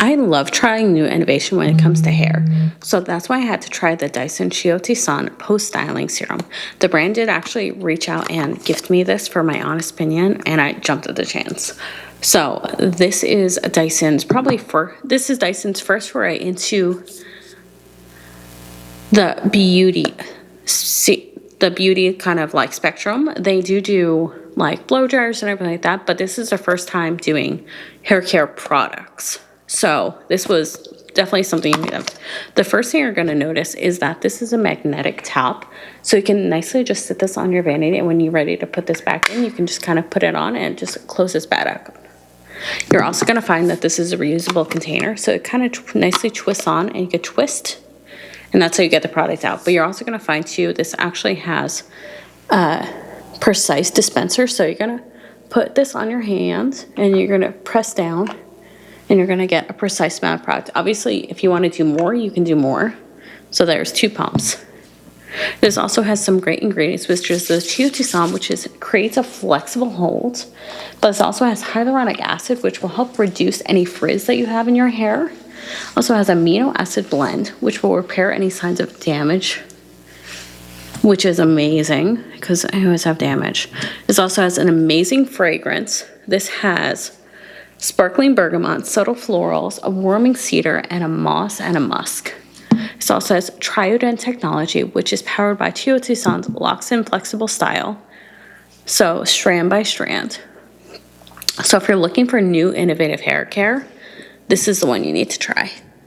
I love trying new innovation when it comes to hair. So that's why I had to try the Dyson Chitosan post-styling serum. The brand did actually reach out and gift me this for my honest opinion, and I jumped at the chance. So this is Dyson's first foray into the beauty kind of like spectrum. They do like blow dryers and everything like that, but this is their first time doing hair care products. So this was definitely something you need of. The first thing you're going to notice is that this is a magnetic top. So you can nicely just sit this on your vanity, and when you're ready to put this back in, you can just kind of put it on and just close this back up. You're also going to find that this is a reusable container. So it kind of nicely twists on, and you can twist, and that's how you get the product out. But you're also going to find too, this actually has a precise dispenser. So you're going to put this on your hand, and you're going to press down, and you're going to get a precise amount of product. Obviously, if you want to do more, you can do more. So there's 2 pumps. This also has some great ingredients, which is the Chitosan, which creates a flexible hold. But this also has hyaluronic acid, which will help reduce any frizz that you have in your hair. Also has amino acid blend, which will repair any signs of damage, which is amazing because I always have damage. This also has an amazing fragrance. This has sparkling bergamot, subtle florals, a warming cedar, and a moss and a musk. This also has Triodent technology, which is powered by Chitosan's Lock-In flexible style. So strand by strand. So if you're looking for new innovative hair care, this is the one you need to try.